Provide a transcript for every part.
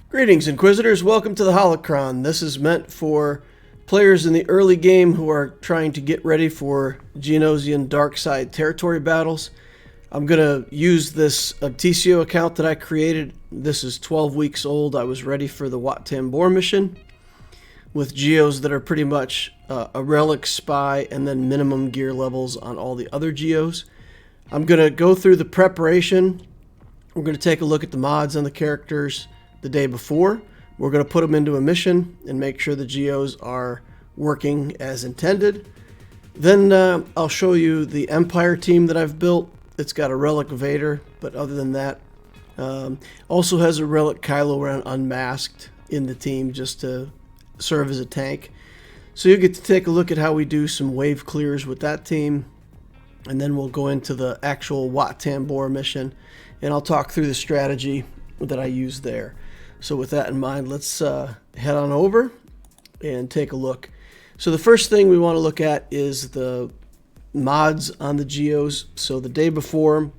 Greetings, Inquisitors. Welcome to the Holocron. This is meant for players in the early game who are trying to get ready for Geonosian dark side territory battles. I'm going to use this Obticeo account that I created. This is 12 weeks old. I was ready for the WAT Mission with Geos that are pretty much a relic spy and then minimum gear levels on all the other Geos. I'm going to go through the preparation. We're going to take a look at the mods on the characters the day before. We're going to put them into a mission and make sure the Geos are working as intended. Then I'll show you the Empire team that I've built. It's got a relic Vader, but other than that, also has a relic Kylo Ren unmasked in the team just to serve as a tank. So you get to take a look at how we do some wave clears with that team, and then we'll go into the actual WAT mission, and I'll talk through the strategy that I use there. So with that in mind, let's head on over and take a look. So the first thing we want to look at is the mods on the Geos. So the day before,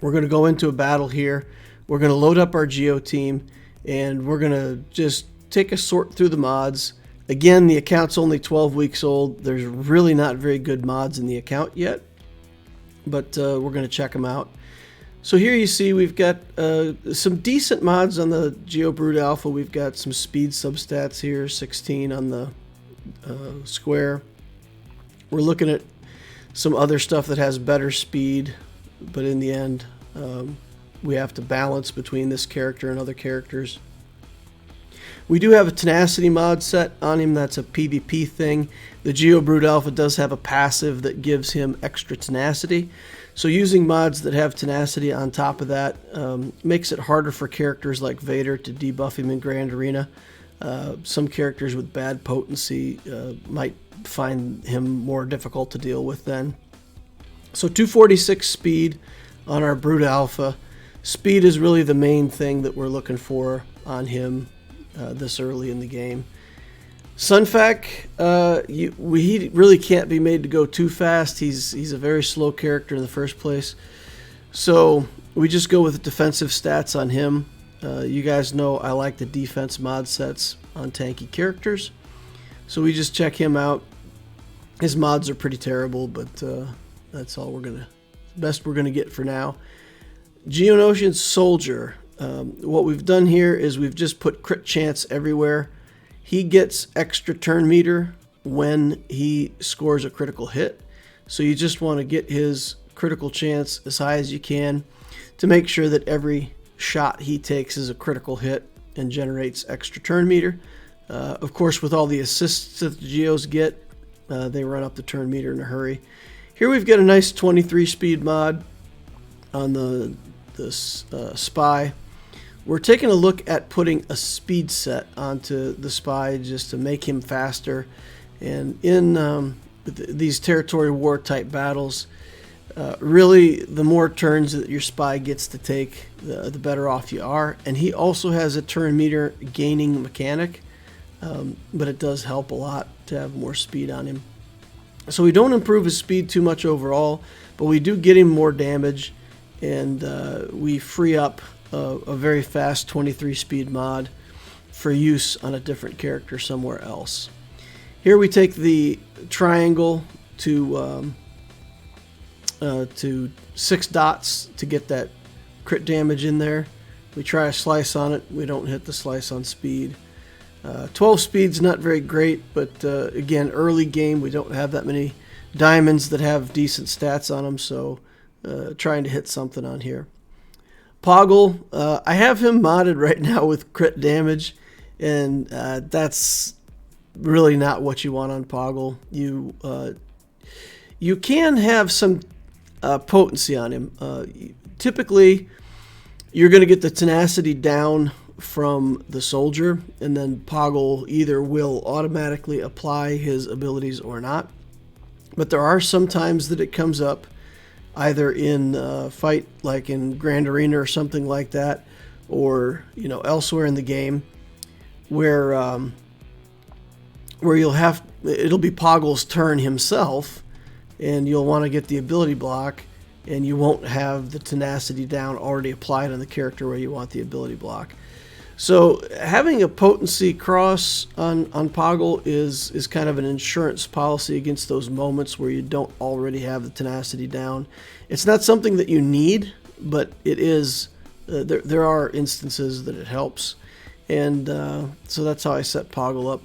we're going to go into a battle here. We're going to load up our Geo team, and we're going to just take a sort through the mods. Again, the account's only 12 weeks old. There's really not very good mods in the account yet, but we're going to check them out. So here you see we've got some decent mods on the Geo Brood Alpha. We've got some speed substats here, 16 on the square. We're looking at some other stuff that has better speed, but in the end, we have to balance between this character and other characters. We do have a tenacity mod set on him. That's a PvP thing. The Geo Brood Alpha does have a passive that gives him extra tenacity. So using mods that have tenacity on top of that makes it harder for characters like Vader to debuff him in Grand Arena. Some characters with bad potency might find him more difficult to deal with then. So 246 speed on our Brood Alpha. Speed is really the main thing that we're looking for on him this early in the game. Sunfac, he really can't be made to go too fast. He's a very slow character in the first place. So we just go with defensive stats on him. You guys know I like the defense mod sets on tanky characters. So we just check him out. His mods are pretty terrible, but that's all best we're gonna get for now. Geonosian Soldier. What we've done here is we've just put crit chance everywhere. He gets extra turn meter when he scores a critical hit. So you just want to get his critical chance as high as you can to make sure that every shot he takes is a critical hit and generates extra turn meter. Of course, with all the assists that the Geos get, they run up the turn meter in a hurry. Here we've got a nice 23 speed mod on the spy. We're taking a look at putting a speed set onto the spy just to make him faster. And in these territory war type battles, really the more turns that your spy gets to take, the better off you are. And he also has a turn meter gaining mechanic, but it does help a lot to have more speed on him. So we don't improve his speed too much overall, but we do get him more damage, and we free up a very fast 23 speed mod for use on a different character somewhere else. Here we take the triangle to 6 dots to get that crit damage in there. We try a slice on it. We don't hit the slice on speed. 12 speed's not very great, but again, early game, we don't have that many diamonds that have decent stats on them, so trying to hit something on here. Poggle, I have him modded right now with crit damage, and that's really not what you want on Poggle. You can have some potency on him. Typically, you're going to get the tenacity down from the soldier, and then Poggle either will automatically apply his abilities or not. But there are some times that it comes up, either in a fight like in Grand Arena or something like that, or elsewhere in the game, where it'll be Poggle's turn himself, and you'll want to get the ability block, and you won't have the tenacity down already applied on the character where you want the ability block. So having a potency cross on Poggle is kind of an insurance policy against those moments where you don't already have the tenacity down. It's not something that you need, but it is. There are instances that it helps, and so that's how I set Poggle up.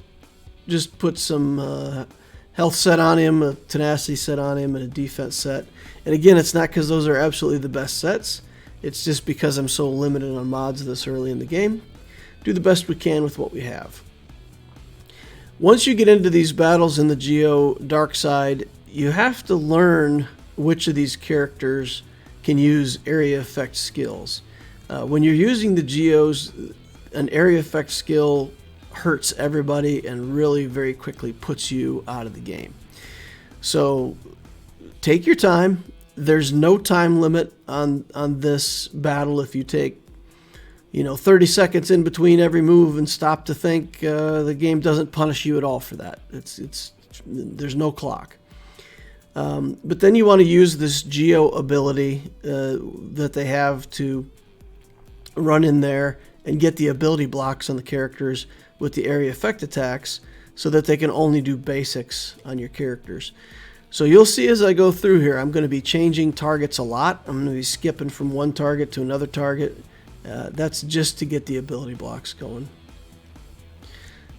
Just put some health set on him, a tenacity set on him, and a defense set. And again, it's not because those are absolutely the best sets. It's just because I'm so limited on mods this early in the game. Do the best we can with what we have. Once you get into these battles in the Geo dark side, you have to learn which of these characters can use area effect skills. When you're using the Geos, an area effect skill hurts everybody and really very quickly puts you out of the game. So take your time. There's no time limit on this battle. If you take 30 seconds in between every move and stop to think, the game doesn't punish you at all for that. There's no clock. But then you want to use this Geo ability that they have to run in there and get the ability blocks on the characters with the area effect attacks so that they can only do basics on your characters. So you'll see as I go through here, I'm going to be changing targets a lot. I'm going to be skipping from one target to another target. That's just to get the ability blocks going.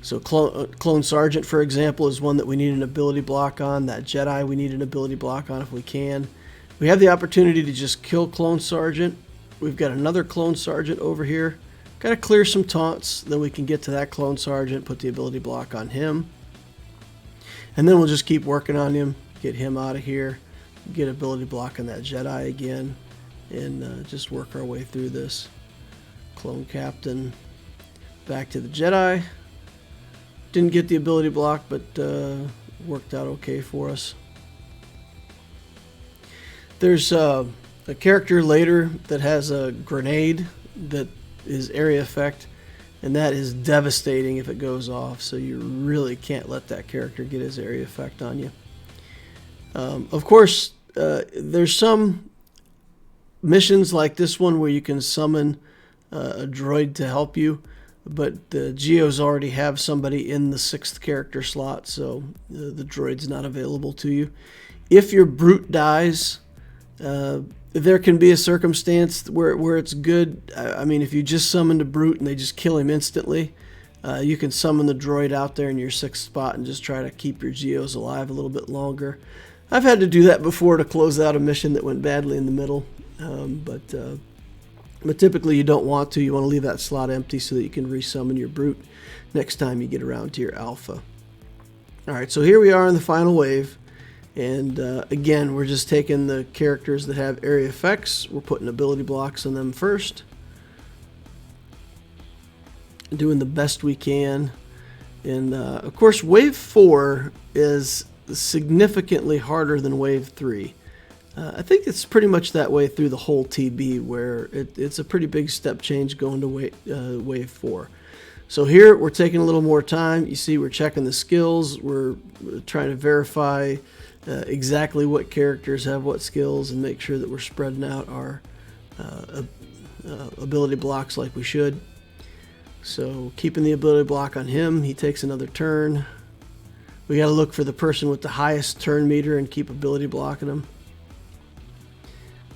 So Clone Sergeant, for example, is one that we need an ability block on. That Jedi we need an ability block on if we can. We have the opportunity to just kill Clone Sergeant. We've got another Clone Sergeant over here. Got to clear some taunts, then we can get to that Clone Sergeant, put the ability block on him. And then we'll just keep working on him, get him out of here, get ability block on that Jedi again, and just work our way through this. Clone Captain, back to the Jedi. Didn't get the ability block, but worked out okay for us. There's a character later that has a grenade that is area effect, and that is devastating if it goes off, so you really can't let that character get his area effect on you. Of course, there's some missions like this one where you can summon a droid to help you, but the Geos already have somebody in the 6th character slot, so the droid's not available to you. If your brute dies, there can be a circumstance where it's good. I mean, if you just summoned a brute and they just kill him instantly, you can summon the droid out there in your 6th spot and just try to keep your Geos alive a little bit longer. I've had to do that before to close out a mission that went badly in the middle, but typically you don't want to. You want to leave that slot empty so that you can resummon your brute next time you get around to your alpha. Alright, so here we are in the final wave. And again, we're just taking the characters that have area effects. We're putting ability blocks on them first. Doing the best we can. And of course, Wave 4 is significantly harder than Wave 3. I think it's pretty much that way through the whole TB, where it's a pretty big step change going to Wave 4. So here, we're taking a little more time. You see, we're checking the skills. We're trying to verify exactly what characters have what skills and make sure that we're spreading out our ability blocks like we should. So keeping the ability block on him, he takes another turn. We got to look for the person with the highest turn meter and keep ability blocking him.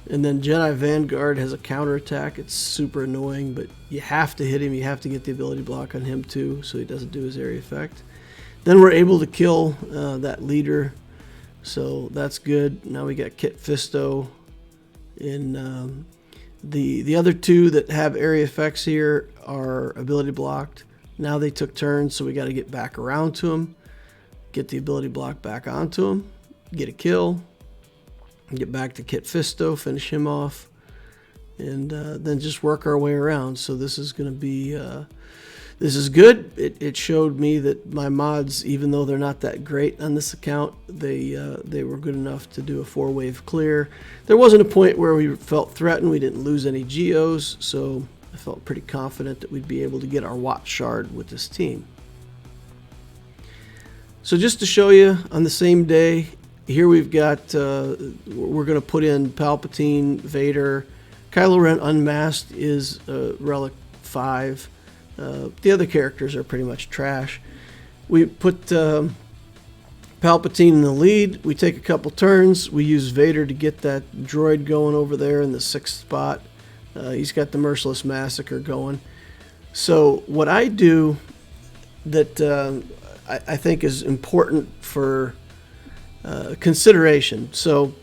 And then Jedi Vanguard has a counterattack. It's super annoying, but you have to hit him. You have to get the ability block on him too, so he doesn't do his area effect. Then we're able to kill that leader. So that's good. Now we got Kit Fisto. And the other two that have area effects here are ability blocked. Now they took turns, so we got to get back around to them. Get the ability block back onto him. Get a kill. Get back to Kit Fisto. Finish him off. And then just work our way around. So this is going to be... this is good. It showed me that my mods, even though they're not that great on this account, they were good enough to do a 4-wave clear. There wasn't a point where we felt threatened. We didn't lose any Geos, so I felt pretty confident that we'd be able to get our WAT shard with this team. So just to show you, on the same day, here we've got, we're going to put in Palpatine, Vader. Kylo Ren Unmasked is Relic 5. The other characters are pretty much trash. We put Palpatine in the lead. We take a couple turns. We use Vader to get that droid going over there in the 6th spot. He's got the Merciless Massacre going. So what I do that I think is important for consideration. So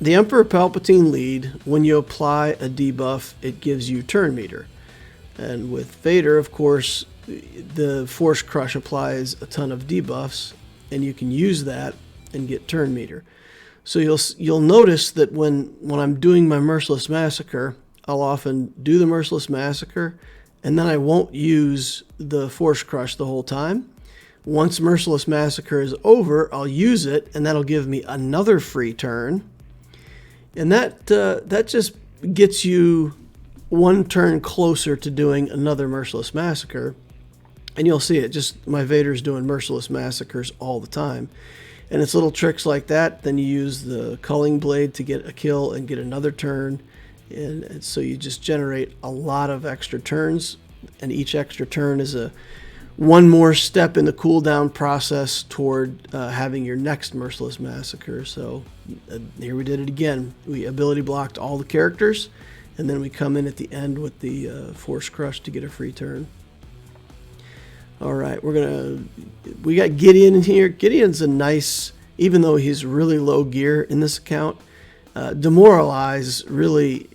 the Emperor Palpatine lead, when you apply a debuff, it gives you turn meter. And with Vader, of course, the Force Crush applies a ton of debuffs, and you can use that and get turn meter. So you'll notice that when I'm doing my Merciless Massacre, I'll often do the Merciless Massacre, and then I won't use the Force Crush the whole time. Once Merciless Massacre is over, I'll use it, and that'll give me another free turn. And that just gets you one turn closer to doing another Merciless Massacre. And you'll see it, just my Vader's doing Merciless Massacres all the time. And it's little tricks like that. Then you use the Culling Blade to get a kill and get another turn. And so you just generate a lot of extra turns. And each extra turn is one more step in the cooldown process toward having your next Merciless Massacre. So here we did it again. We ability blocked all the characters, and then we come in at the end with the Force Crush to get a free turn. All right, we got Gideon in here. Gideon's a nice, even though he's really low gear in this account, Demoralize really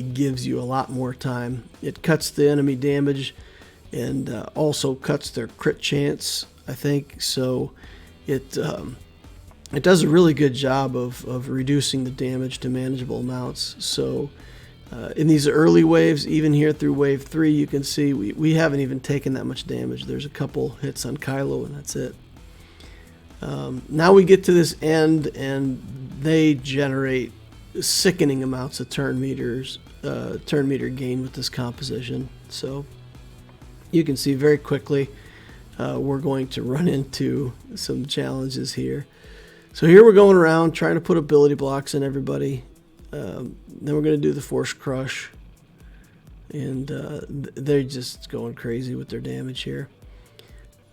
gives you a lot more time. It cuts the enemy damage and also cuts their crit chance, I think. So it does a really good job of reducing the damage to manageable amounts. So in these early waves, even here through wave 3, you can see we haven't even taken that much damage. There's a couple hits on Kylo and that's it. Now we get to this end and they generate sickening amounts of turn meter gain with this composition. So you can see very quickly we're going to run into some challenges here. So here we're going around trying to put ability blocks in everybody. Then we're going to do the Force Crush. And they're just going crazy with their damage here.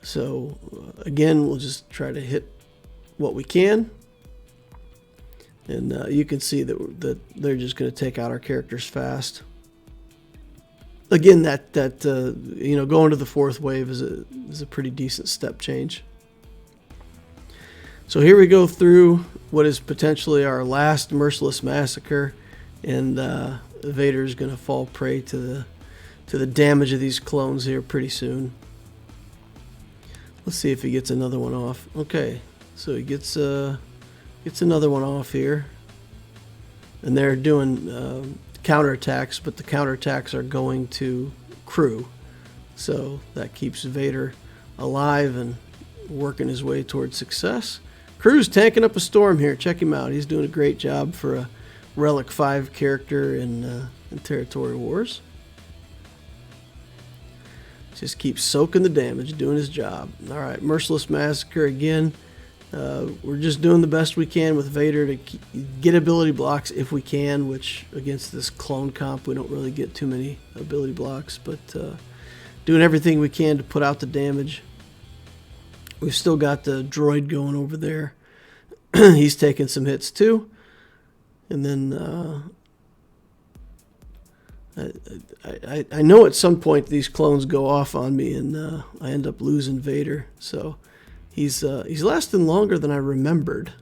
So again, we'll just try to hit what we can. And you can see that they're just going to take out our characters fast. Again, that going to the 4th wave is a pretty decent step change. So here we go through what is potentially our last Merciless Massacre, and Vader's going to fall prey to the damage of these clones here pretty soon. Let's see if he gets another one off. Okay, so he gets another one off here, and they're doing counterattacks, but the counterattacks are going to crew, so that keeps Vader alive and working his way towards success. Crew's tanking up a storm here. Check him out. He's doing a great job for a Relic 5 character in Territory Wars. Just keeps soaking the damage, doing his job. All right, Merciless Massacre again. We're just doing the best we can with Vader to get ability blocks if we can, which against this clone comp we don't really get too many ability blocks, but doing everything we can to put out the damage. We've still got the droid going over there. He's taking some hits too. And then I know at some point these clones go off on me and I end up losing Vader. So he's lasting longer than I remembered.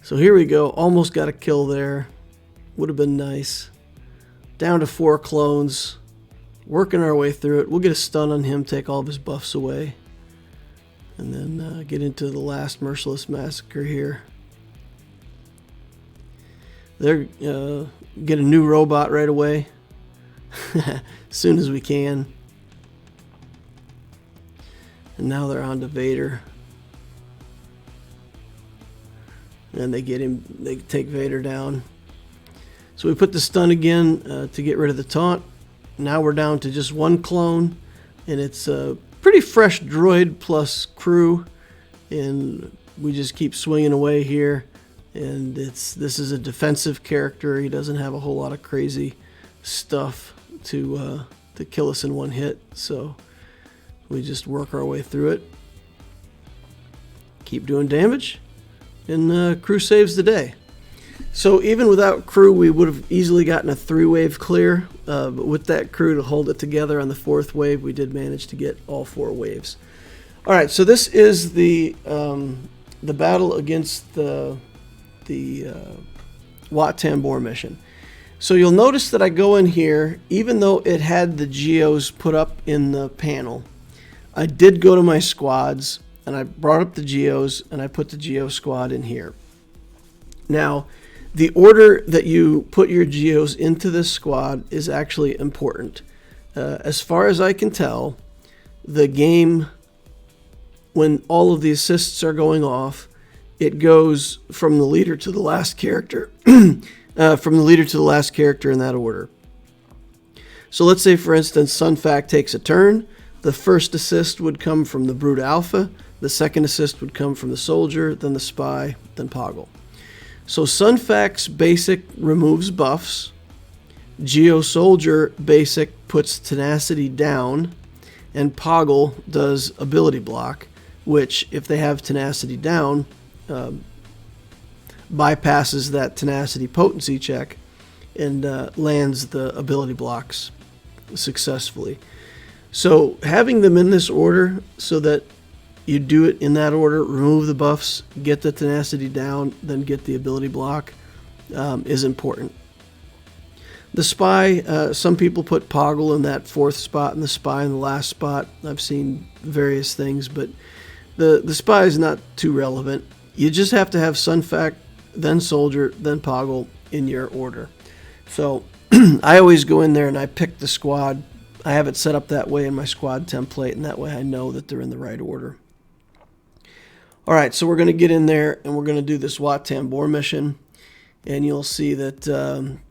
So here we go. Almost got a kill there. Would have been nice. Down to 4 clones. Working our way through it. We'll get a stun on him, take all of his buffs away. And then get into the last Merciless Massacre here. They're get a new robot right away. As soon as we can. And now they're on to Vader. And they get him, they take Vader down. So we put the stun again to get rid of the taunt. Now we're down to just 1 clone, and it's a pretty fresh droid plus crew, and we just keep swinging away here. And this is a defensive character. He doesn't have a whole lot of crazy stuff to kill us in one hit. So we just work our way through it. Keep doing damage. And crew saves the day. So even without crew, we would have easily gotten a 3-wave clear. But with that crew to hold it together on the 4th wave, we did manage to get all 4 waves. All right, so this is the battle against the WAT Tambor mission. So you'll notice that I go in here, even though it had the Geos put up in the panel, I did go to my squads, and I brought up the Geos, and I put the Geo squad in here. Now, the order that you put your Geos into this squad is actually important. As far as I can tell, the game, when all of the assists are going off, it goes from the leader to the last character, from the leader to the last character in that order. So let's say, for instance, Sunfac takes a turn. The first assist would come from the Brute Alpha. The second assist would come from the Soldier, then the Spy, then Poggle. So Sunfac's basic removes buffs. Geo Soldier basic puts tenacity down. And Poggle does ability block, which, if they have tenacity down, bypasses that tenacity potency check and lands the ability blocks successfully. So having them in this order so that you do it in that order, remove the buffs, get the tenacity down, then get the ability block, is important. The Spy, some people put Poggle in that 4th spot and the Spy in the last spot. I've seen various things, but the Spy is not too relevant. You just have to have Sunfac, then Soldier, then Poggle in your order. So I always go in there and I pick the squad. I have it set up that way in my squad template, and that way I know that they're in the right order. All right, so we're going to get in there and we're going to do this WAT Tambor mission, and you'll see that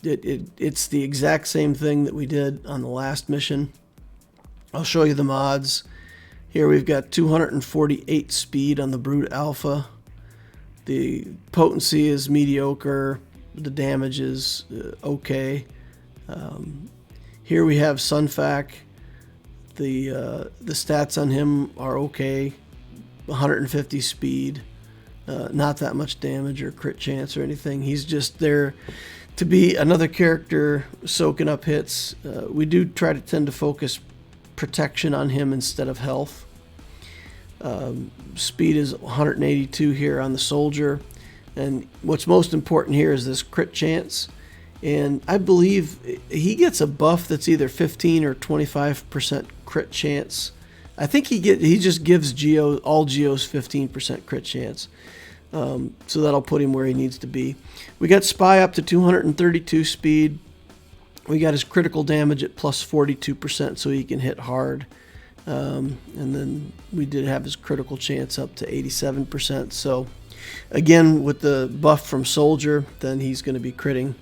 it's the exact same thing that we did on the last mission. I'll show you the mods. Here we've got 248 speed on the Brute Alpha. The potency is mediocre. The damage is okay. Here we have Sunfac. The stats on him are okay. 150 speed. Not that much damage or crit chance or anything. He's just there to be another character soaking up hits. We do try to tend to focus protection on him instead of health. Speed is 182 here on the Soldier, and what's most important here is this crit chance, and I believe he gets a buff that's either 15 or 25% crit chance. I think he just gives all Geos 15% crit chance, so that'll put him where he needs to be. We got Spy up to 232 speed. We got his critical damage at plus 42%, so he can hit hard. And then we did have his critical chance up to 87%. So again, with the buff from Soldier, then he's going to be critting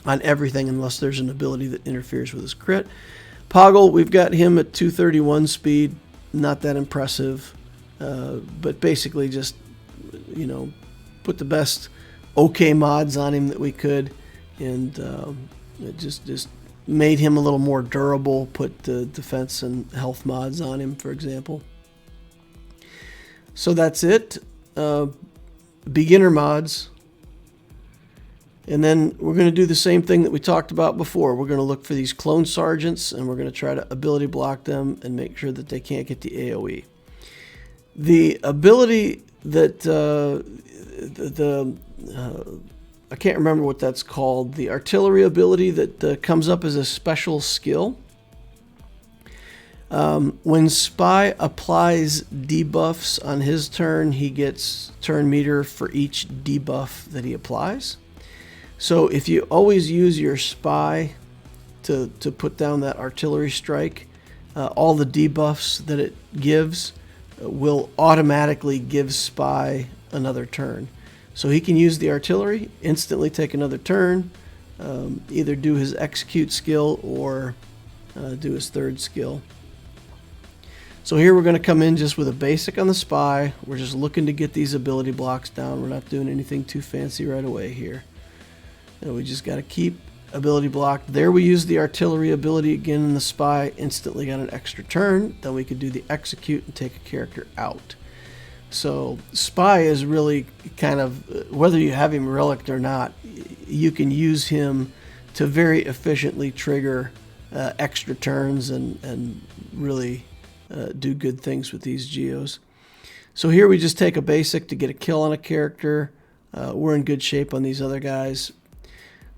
on everything unless there's an ability that interferes with his crit. Poggle, we've got him at 231 speed. Not that impressive, but basically just, put the best okay mods on him that we could, and it just made him a little more durable, put the defense and health mods on him, for example. So that's it. Beginner mods. And then we're going to do the same thing that we talked about before. We're going to look for these clone sergeants, and we're going to try to ability block them and make sure that they can't get the AoE. The ability that I can't remember what that's called. The artillery ability that comes up as a special skill. When Spy applies debuffs on his turn, he gets turn meter for each debuff that he applies. So if you always use your Spy to put down that artillery strike, all the debuffs that it gives will automatically give Spy another turn. So he can use the artillery, instantly take another turn, either do his execute skill or do his third skill. So here we're going to come in just with a basic on the spy. We're just looking to get these ability blocks down. We're not doing anything too fancy right away here. And we just got to keep ability blocked. There we use the artillery ability again in the spy. Instantly got an extra turn. Then we could do the execute and take a character out. So spy is really kind of, whether you have him relicked or not, you can use him to very efficiently trigger extra turns and really do good things with these Geos. So here we just take a basic to get a kill on a character. We're in good shape on these other guys.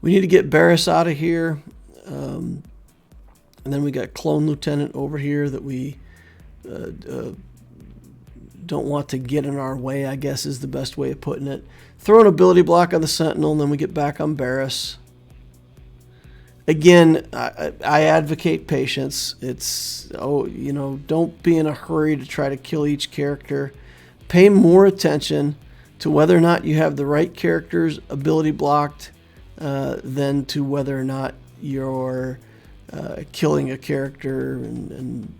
We need to get Barris out of here. And then we got Clone Lieutenant over here that we don't want to get in our way, I guess is the best way of putting it. Throw an ability block on the Sentinel, and then we get back on Barris. Again, I advocate patience. It's, don't be in a hurry to try to kill each character. Pay more attention to whether or not you have the right character's ability blocked than to whether or not you're killing a character. And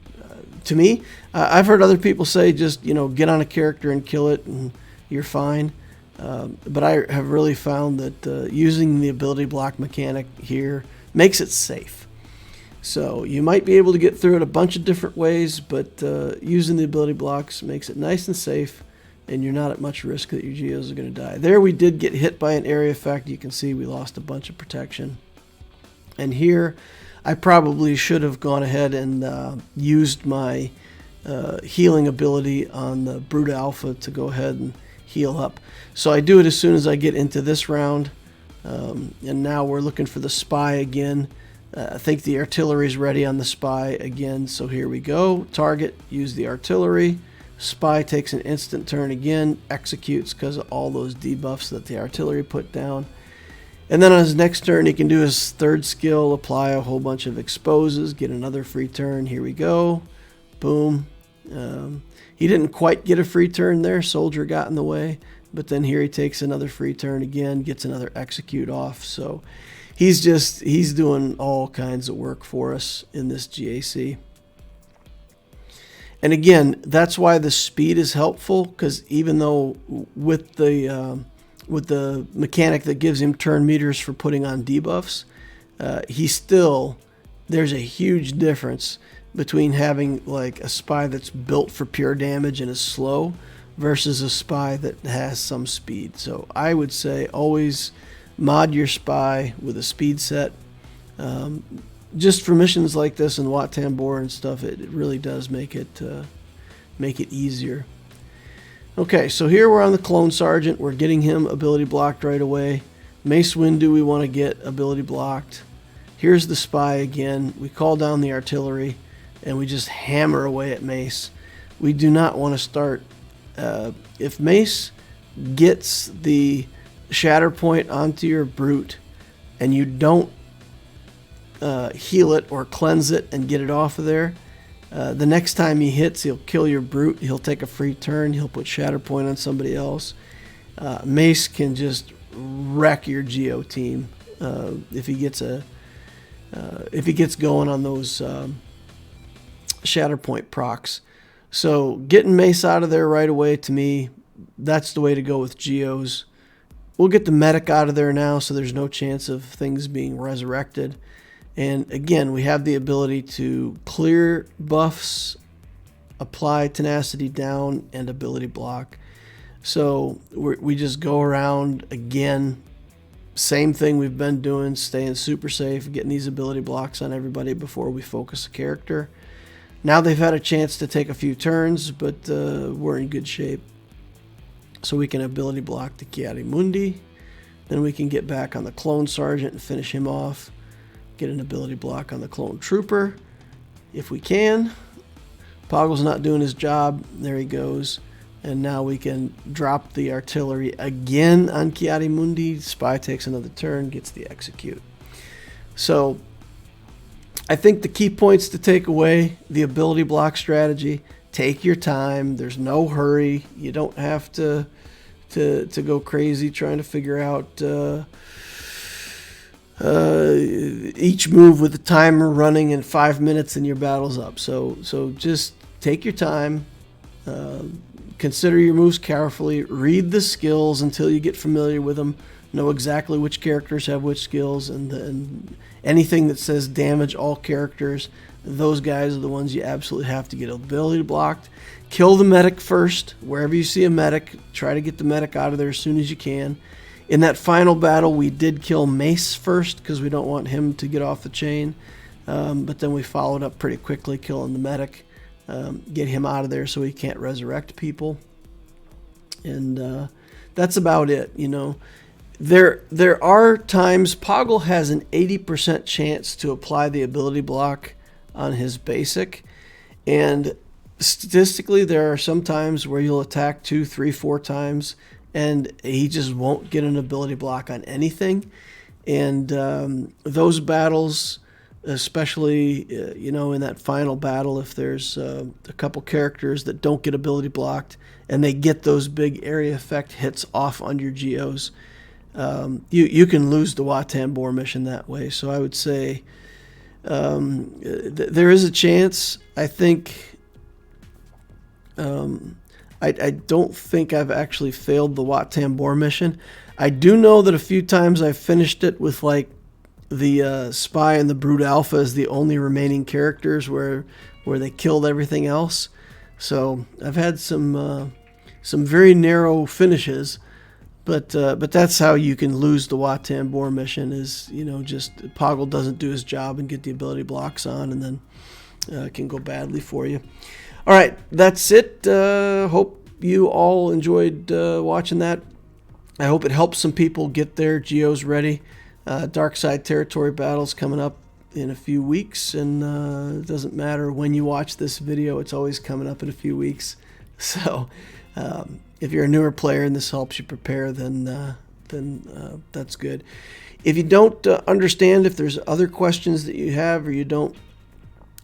to me, I've heard other people say just, get on a character and kill it and you're fine. But I have really found that using the ability block mechanic here makes it safe. So you might be able to get through it a bunch of different ways, but using the ability blocks makes it nice and safe, and you're not at much risk that your Geos are going to die. There we did get hit by an area effect. You can see we lost a bunch of protection. And here I probably should have gone ahead and used my healing ability on the Brute Alpha to go ahead and heal up. So I do it as soon as I get into this round. And now we're looking for the spy again. I think the artillery is ready on the spy again. So here we go. Target, use the artillery. Spy takes an instant turn again. Executes because of all those debuffs that the artillery put down. And then on his next turn, he can do his third skill, apply a whole bunch of exposes, get another free turn. Here we go. Boom. He didn't quite get a free turn there. Soldier got in the way. But then here he takes another free turn again, gets another execute off. So he's doing all kinds of work for us in this GAC. And again, that's why the speed is helpful, because even though with the mechanic that gives him turn meters for putting on debuffs, there's a huge difference between having like a spy that's built for pure damage and is slow versus a spy that has some speed. So I would say always mod your spy with a speed set. Just for missions like this in Wat Tambor and stuff, it really does make it easier. Okay, so here we're on the Clone Sergeant. We're getting him ability blocked right away. Mace Windu we want to get ability blocked. Here's the spy again. We call down the artillery and we just hammer away at Mace. We do not want to start. If Mace gets the shatter point onto your brute and you don't heal it or cleanse it and get it off of there, the next time he hits, he'll kill your brute. He'll take a free turn. He'll put shatter point on somebody else. Mace can just wreck your Geo team if he gets going on those shatter point procs. So getting Mace out of there right away, to me, that's the way to go with Geos. We'll get the medic out of there now, so there's no chance of things being resurrected. And again, we have the ability to clear buffs, apply tenacity down, and ability block. So we just go around again, same thing we've been doing, staying super safe, getting these ability blocks on everybody before we focus a character. Now they've had a chance to take a few turns, but we're in good shape. So we can ability block the Ki-Adi-Mundi. Then we can get back on the Clone Sergeant and finish him off. Get an ability block on the Clone Trooper if we can. Poggle's not doing his job. There he goes. And now we can drop the artillery again on Ki-Adi-Mundi. Spy takes another turn, gets the execute. So I think the key points to take away: the ability block strategy. Take your time. There's no hurry. You don't have to go crazy trying to figure out each move with the timer running, and 5 minutes and your battle's up. So just take your time, consider your moves carefully, read the skills until you get familiar with them, know exactly which characters have which skills, and anything that says damage all characters, those guys are the ones you absolutely have to get ability blocked. Kill the medic first. Wherever you see a medic, try to get the medic out of there as soon as you can. In that final battle, we did kill Mace first because we don't want him to get off the chain. But then we followed up pretty quickly, killing the medic, get him out of there so he can't resurrect people. And that's about it, you know. There are times Poggle has an 80% chance to apply the ability block on his basic, and statistically there are some times where you'll attack 2, 3, 4 times and he just won't get an ability block on anything. And those battles, especially you know, in that final battle, if there's a couple characters that don't get ability blocked and they get those big area effect hits off on your Geos, you can lose the WAT mission that way. So I would say there is a chance. I think I don't think I've actually failed the WAT mission. I do know that a few times I've finished it with like the Spy and the Brood Alpha as the only remaining characters where they killed everything else. So I've had some very narrow finishes. But that's how you can lose the WAT mission is, you know, just Poggle doesn't do his job and get the ability blocks on, and then it can go badly for you. All right, that's it. Hope you all enjoyed watching that. I hope it helps some people get their Geos ready. Dark Side territory battles coming up in a few weeks, and it doesn't matter when you watch this video, it's always coming up in a few weeks. So if you're a newer player and this helps you prepare, then that's good. If you don't understand, if there's other questions that you have, or you don't,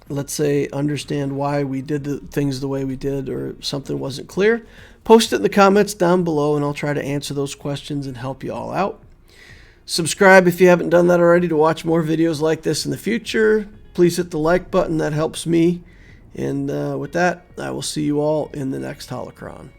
let's say, understand why we did the things the way we did, or something wasn't clear, post it in the comments down below and I'll try to answer those questions and help you all out. Subscribe if you haven't done that already to watch more videos like this in the future. Please hit the like button, that helps me. And with that, I will see you all in the next Holocron.